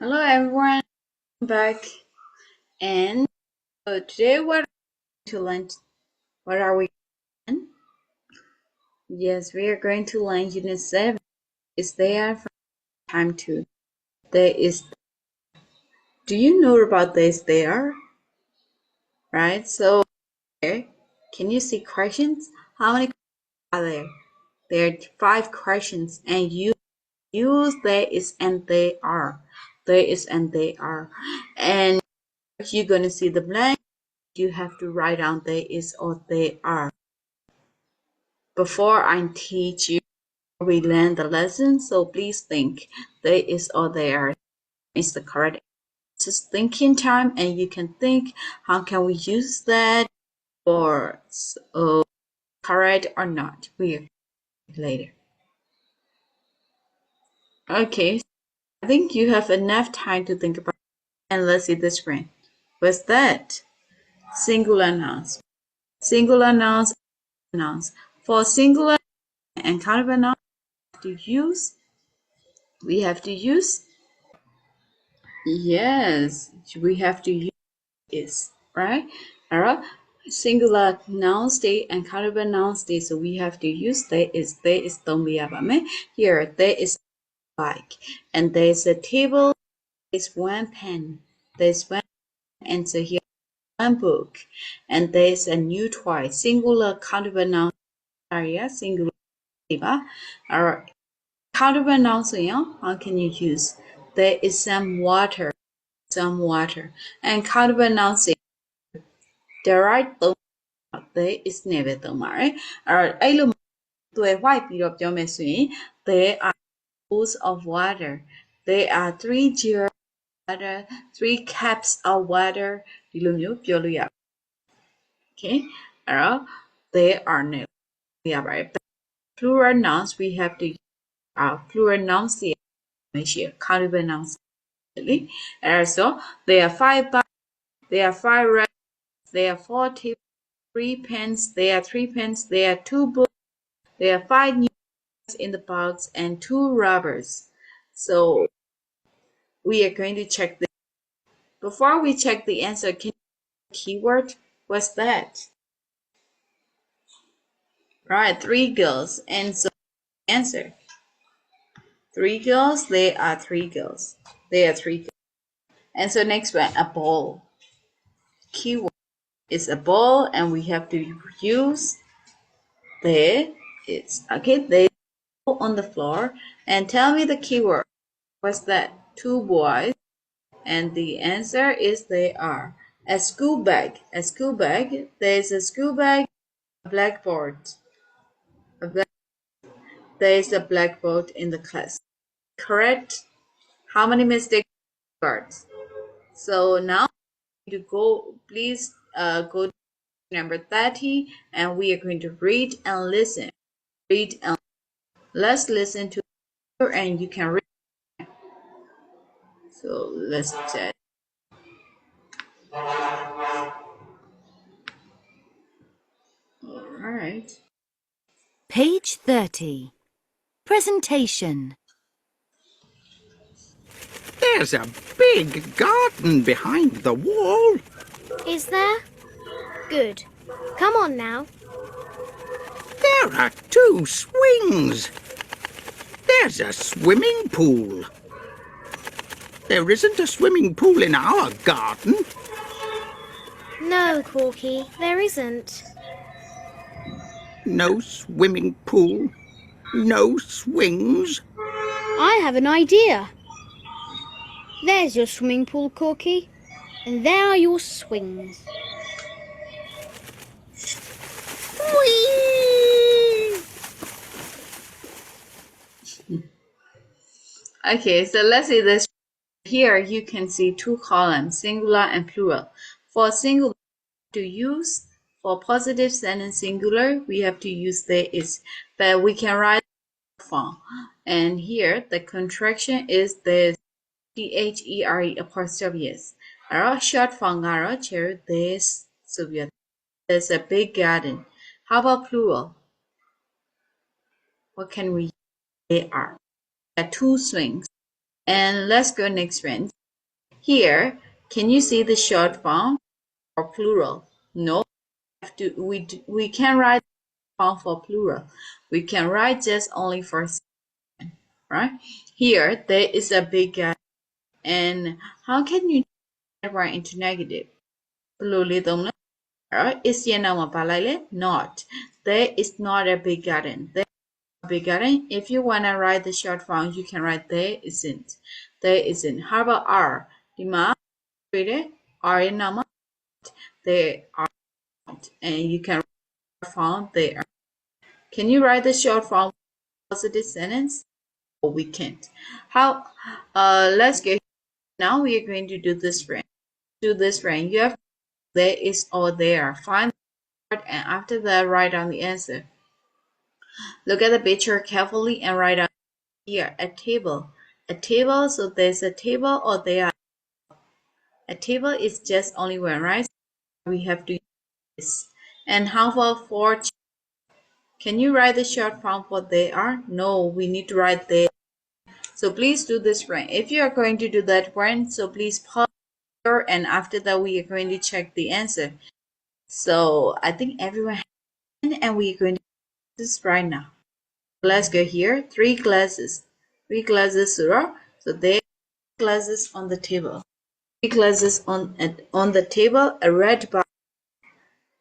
Hello everyone, I'm back and today what are we to learn? What are we learning? Yes, we are going to learn Unit 7. Is there from time 2? There is. Do you know about this there? Right? So here, can you see questions? How many are there? There are 5 questions and you use there is and they are. There is and they are. And you're going to see the blank. You have to write down there is or they are. Before I teach you, we learn the lesson, so please think there is or there is the correct. Just thinking time, and you can think how can we use that or so correct or not. We'll later. Okay, I think you have enough time to think about it. And let's see the screen. What's that? Singular nouns. Singular nouns. Nouns. For singular and countable nouns, we have to use yes, we have to use is, right? Alright. Singular noun state and countable noun state. So we have to use there is don't be here. There is bike and there's a table. There's one pen. There's one and so here one book and there's a new toy. Singular countable noun area singular. Alright. Countable noun how can you use? There is some water. Some water and countable noun there are there is never သုံးပါတယ်အဲ့လိုသွယ် white ပြီးတော့ပြောမယ်ဆိုရင် there are bowls of water there are 3 jars of water 3 cups of water ဒီလိုမျိုးပြောလို့ရ okay အဲ့တော့ there are နဲ့ရပါတယ် plural nouns we have to plural nouns တွေမရှိ countable nouns လေအဲ့ဒါဆို there are 5 bucks there are 5 rats there are 4 tables 3 pens there are 3 pens there are 2 books there are 5 new in the box and 2 rubbers. So we are going to check this. Before we check the answer, can you keyword? What's that? Right, 3 girls. And so answer. 3 girls, they are 3 girls. They are 3 girls. And so next one, a ball. Keyword is a ball and we have to use there is okay, they on the floor and tell me the keyword. What's that? 2 boys. And the answer is they are. A school bag. A school bag. There's a school bag. A blackboard. There's a blackboard in the class. Correct? How many mistakes? So now to go. Please go to number 30, and we are going to read and listen. Read and let's listen to and you can read. So let's check. All right. Page 30. Presentation. There's a big garden behind the wall. Is there? Good. Come on now. There are 2 swings. There's a swimming pool. There isn't a swimming pool in our garden. No, Corky, there isn't. No swimming pool. No swings. I have an idea. There's your swimming pool, Corky, and there are your swings. Whee! Okay, so let's see this. Here you can see 2 columns, singular and plural. For singular to use, for positive sentence singular, we have to use there is, but we can write form. And here the contraction is the THERE apostrophe S. Our short form chair this so there's a big garden. How about plural? What can we use? There are 2 swings. And let's go next friend. Here, can you see the short form or plural? No, we can write form for plural. We can write just only for second, right? Here, there is a big garden. And how can you write into negative? Is not. There is not a big garden. There is a big garden. If you want to write the short form, you can write there isn't. There isn't. How about are? Read it. Are in number. There are not. And you can write form there. Can you write the short form positive sentence? Oh, we can't. How? Let's get. Now we are going to do this friend. Do this friend. You have there is or there. Find the word and after that write down the answer. Look at the picture carefully and write down here a table. A table, so there's a table or there. A table is just only one, right? So we have to use this. And how about for? Can you write the short form for they are? No, we need to write they. So please do this right. If you are going to do that one, so please pause here and after that we are going to check the answer. So I think everyone has and we are going to do this right now. Let's go here. 3 glasses. 3 glasses, Surah. So there are glasses on the table. 3 glasses on the table. A red bar.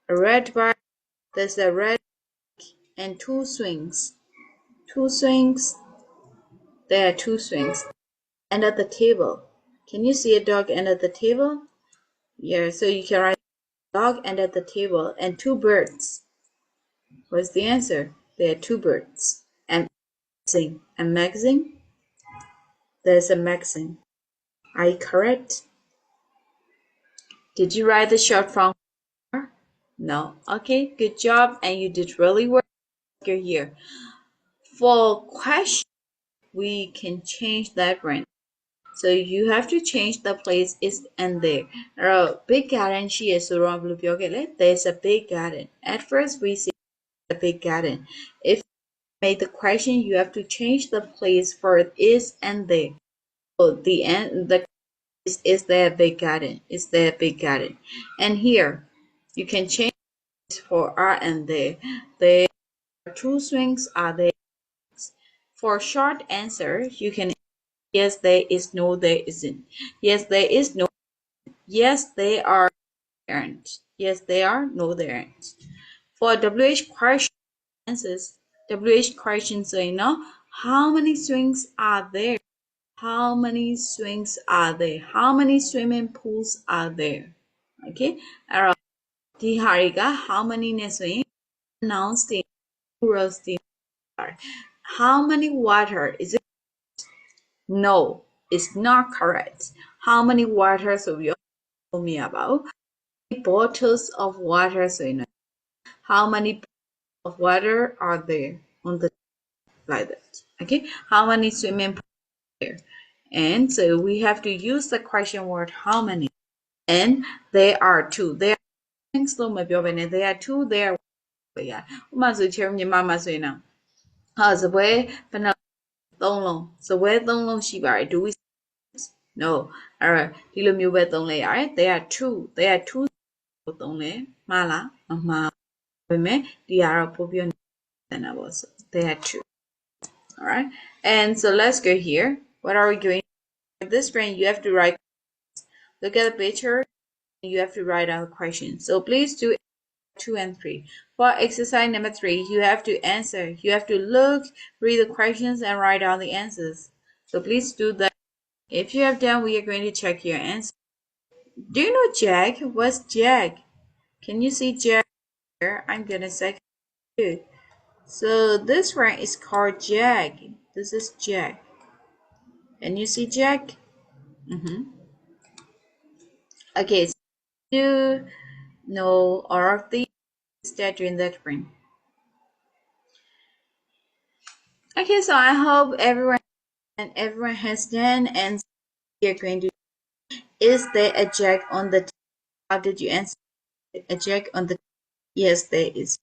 A red bar. There's a red and 2 swings. 2 swings. There are 2 swings. And at the table. Can you see a dog and at the table? Yeah, so you can write dog and at the table and 2 birds. What's the answer? There are 2 birds. And magazine. A magazine? There's a magazine. Are you correct? Did you write the short form? No. Okay, good job. And you did really well here. For question, we can change that one. So you have to change the place is and there. Big garden she is there's a big garden. At first we see a big garden. If you make the question, you have to change the place for is and there. So the end the is there a big garden? Is there a big garden? And here you can change for are and there. There are 2 swings are there. For short answer, you can yes there is, no there isn't. Yes there is, no. Yes they are, aren't. Yes they are, no they aren't. For WH question answers, WH questions, so you know how many swings are there? How many swings are there? How many swimming pools are there? Okay. The hariga how many ne swing nouns the plurals the are. How many water is it? No, it's not correct. How many waters so you told me about? Bottles of water, so you know how many of water are there on the like that. Okay, how many swimming pools are there? And so we have to use the question word how many. And there are 2. There are things there are 2 there. ဥပမာဆိုချေညီမမဆိုရင်တော့ဟာစပွဲဘယ်နှ3လုံးစပွဲ3လုံးရှိပါတယ် do we no အဲ့တော့ဒီလိုမျိုးပဲသုံးလိုက်ရတယ် there are 2ကိုသုံးလဲမှားလားမမှားပါဘူးဒီကတော့ပို့ပြနေတာပေါ့ so there are 2. All right, and so let's go here. What are we doing? This brain you have to write. Look at the picture. You have to write out the question. So please do 2 and 3. For exercise number 3, you have to answer. You have to look, read the questions, and write down the answers. So please do that. If you have done, we are going to check your answer. Do you know jag? What's jag? Can you see jag here? I'm gonna say you. So this one is called jag. This is jag. Can you see jag? Okay, so you know all of these that in that ring. Okay, so I hope everyone has done, and you're going to. Is there a jack on the? How did you answer? A jack on the? Yes, there is.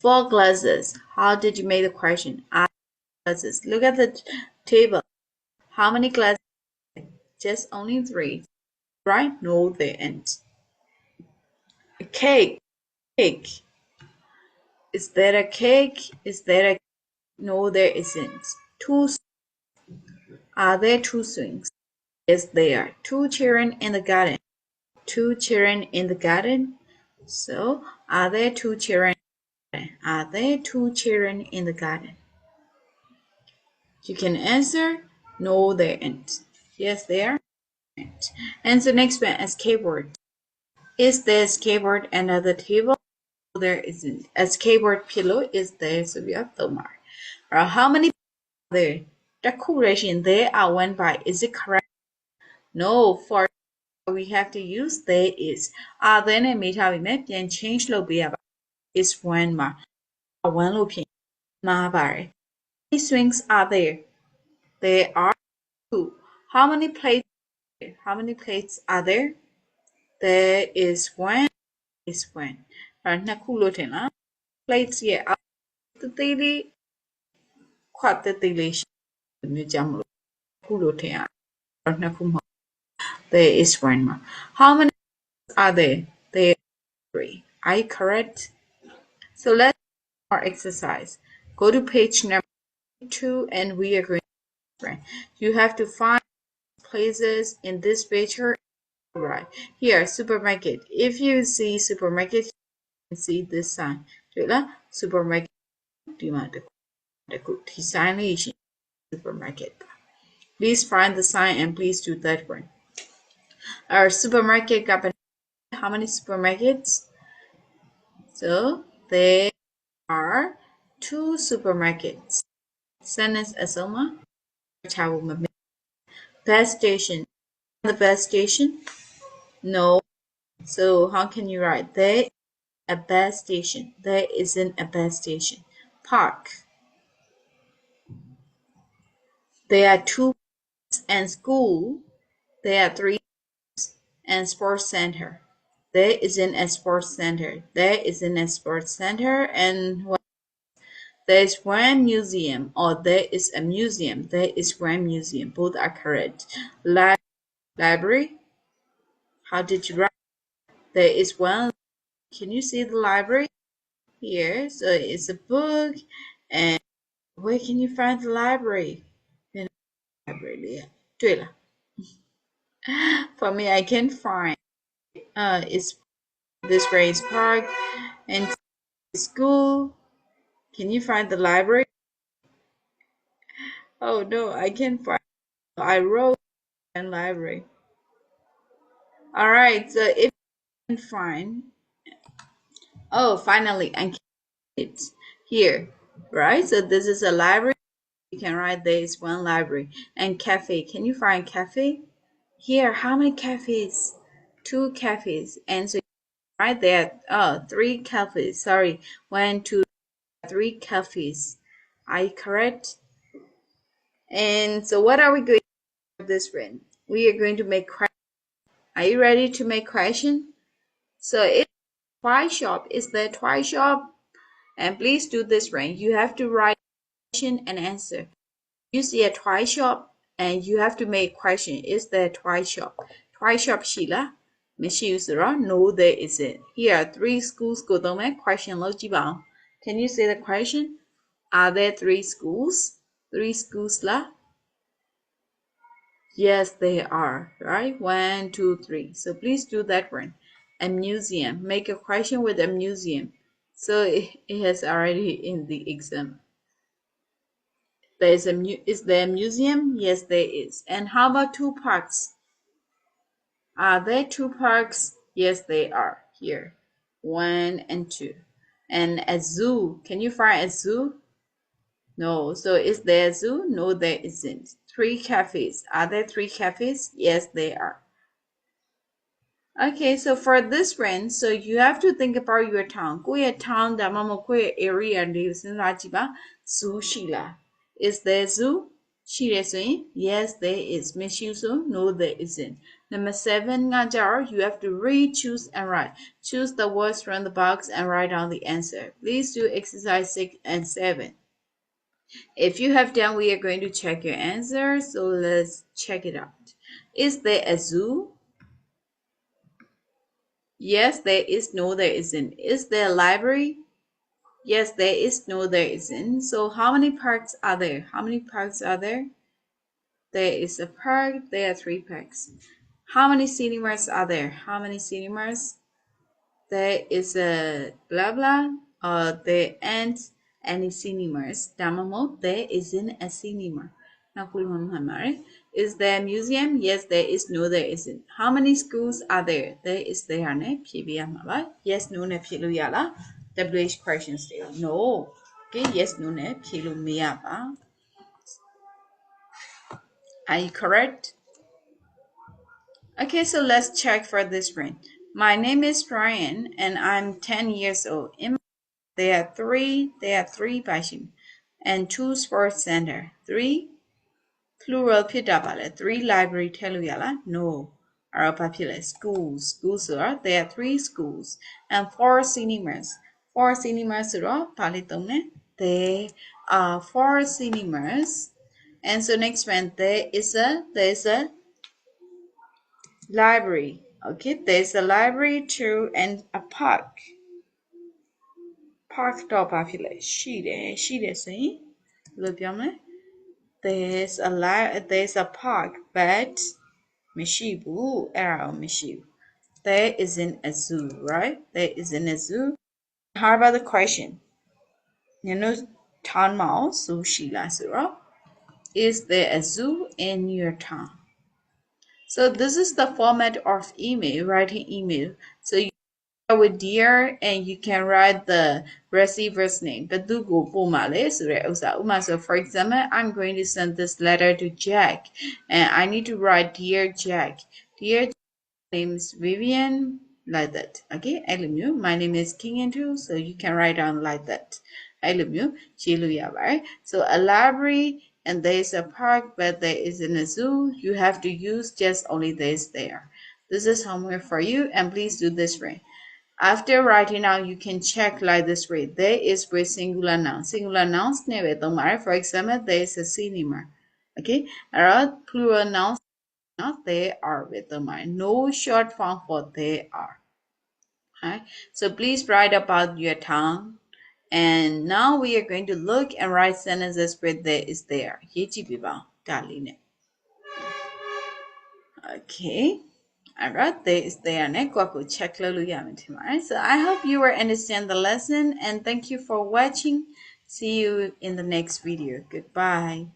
4 glasses. How did you make the question? Glasses. Look at the table. How many glasses Just only 3. Right? No, there ain't. A cake. Cake. Is there a cake? Is there a No, there isn't. Two. Are there 2 swings? Yes, there are. 2 children in the garden. 2 children in the garden. So, are there 2 children? Are there 2 children in the garden? You can answer, no, there aren't. Yes, there aren't. Answer next one, escape word. Is there skateboard under the table? No, there isn't. A skateboard pillow is there, so we have Tomar. How many are there? Decoration, there are 1 by. Is it correct? No, for we have to use there is. Are there နဲ့မေးထားပြီမဲ့ပြန် change လုပ်ပေးရပါ is 1 မှာ 1 လို့ဖြစ်မှားပါတယ် How many swings are there? There are 2. How many plates? How many plates are there? There is 1. Is 1. နှစ်ခုလို့ထင်လား plates ရဲ့အောက်တသေးလေးခွတ်တသေးလေးရှိတယ်မျိုးကြောင့်မလို့ခုလို့ထင်ရနှစ်ခုမဟုတ် There is 1 မှာ How many are there? There are 3. Are you correct? So let's do our exercise. Go to page number 2 and we are going to you have to find places in this picture. Right here, supermarket. If you see supermarket, you can see this sign. 对了 supermarket ဒီမှာတခုဒီ sign လေးရှိ supermarket. Please find the sign and please do that one. Our supermarket company. How many supermarkets? So there are 2 supermarkets. Sentence asoma. Bus station. The bus station? No. So how can you write there? A bus station. There isn't a bus station. Park. There are 2 and school. There are 3 and sports center. There isn't a sports center. There isn't a sports center and there is 1 museum or there is a museum. There is 1 museum. Both are correct. Library. How did you write? There is 1. Can you see the library? Here. So it's a book. And where can you find the library? In the library. 对了 For me, I can find it's this race park and school. Can you find the library? Oh no, I can't find. I wrote in library. All right, so if you can find, oh, finally, I can it here, right? So this is a library. You can write there is 1 library and cafe. Can you find cafe? Here, how many cafes? 2 cafes, and so right there, 3 cafes. Sorry, 1, 2, 3 cafes. Are you correct? And so what are we going to do with this one? We are going to make question. Are you ready to make question? So it's toy shop. Is there toy shop? And please do this one. You have to write question and answer. You see a toy shop and you have to make question. Is there a toy shop? Toy shop ရှိလားမရှိဘူးဆိုတော့ no there isn't. Here are 3 schools ကိုသုံးမယ် question လုပ်ကြည့်ပါဦး Can you say the question? Are there 3 schools? 3 schools lah? Yes, there are. Right? 1, 2, 3. So please do that one. A museum. Make a question with a museum. So it has already in the exam. Is there a museum? Yes, there is. And how about 2 parks? Are there 2 parks? Yes, they are. Here. 1 and 2. And a zoo. Can you find a zoo? No. So is there a zoo? No, there isn't. 3 cafes. Are there 3 cafes? Yes, they are. Okay, so for this one, so you have to think about your town. ကိုယ့်ရဲ့ town ဒါမှမဟုတ်ကိုယ့်ရဲ့ area လေးကိုစဉ်းစားကြည့်ပါ zoo ရှိလား Is there zoo? ရှိတယ်ဆိုရင် yes there is မရှိဘူးဆို no there isn't. Number 7 ကကြတော့ you have to read, choose and write. Choose the words from the box and write down the answer. Please do exercise 6 and 7. If you have done, we are going to check your answer. So let's check it out. Is there a zoo? Yes, there is. No, there isn't. Is there a library? Yes, there is. No, there isn't. So how many parks are there? How many parks are there? There is a park. There are 3 parks. How many cinemas are there? How many cinemas? There is a blah blah. There aren't any cinemas. Damamo, there isn't a cinema. Is there a museum? Yes, there is. No, there isn't. How many schools are there? There is. There are. Yes, no, ne philo yala. WH questions there. No. Okay, yes, no, ne philo miyaba. Are you correct? Okay, so let's check for this one. My name is Brian and I'm 10 years old. There are three passion and 2 sports center. 3 plural pitapale. 3 library teluyala. No. Are popular schools are there are 3 schools and 4 cinemas. 4 cinemas are palitone. There are 4 cinemas. And so next one there is a library. Okay, there's a library too and a park. Park တော့ဘာဖြစ်လဲရှိတယ်ဆိုရင်ဘယ်လိုပြောမလဲ there's a park but မရှိဘူးအဲ့ဒါကိုမရှိဘူး there isn't a zoo, right? There isn't a zoo. How about the question? You know, town mall zoo ရှိလားဆိုတော့ is there a zoo in your town? So this is the format of email, writing email. So you start with dear and you can write the receiver's name. But do go so for example, I'm going to send this letter to Jack and I need to write dear Jack. Dear Jack, my name is Vivian, like that. Okay, I love you. My name is King and too, so you can write down like that. I love you. Right? So a library and there's a park, but there isn't a zoo. You have to use just only this there. This is homework for you, and please do this right. After writing out, you can check like this way. There is with singular noun. Singular nouns never don't matter. For example, there is a cinema. Okay, alright, plural nouns not they are with the mind. No short form for they are. Alright, so please write about your town. And now we are going to look and write sentences where there is there. Okay. Alright, there is there check so I hope you will understand the lesson and thank you for watching. See you in the next video. Goodbye.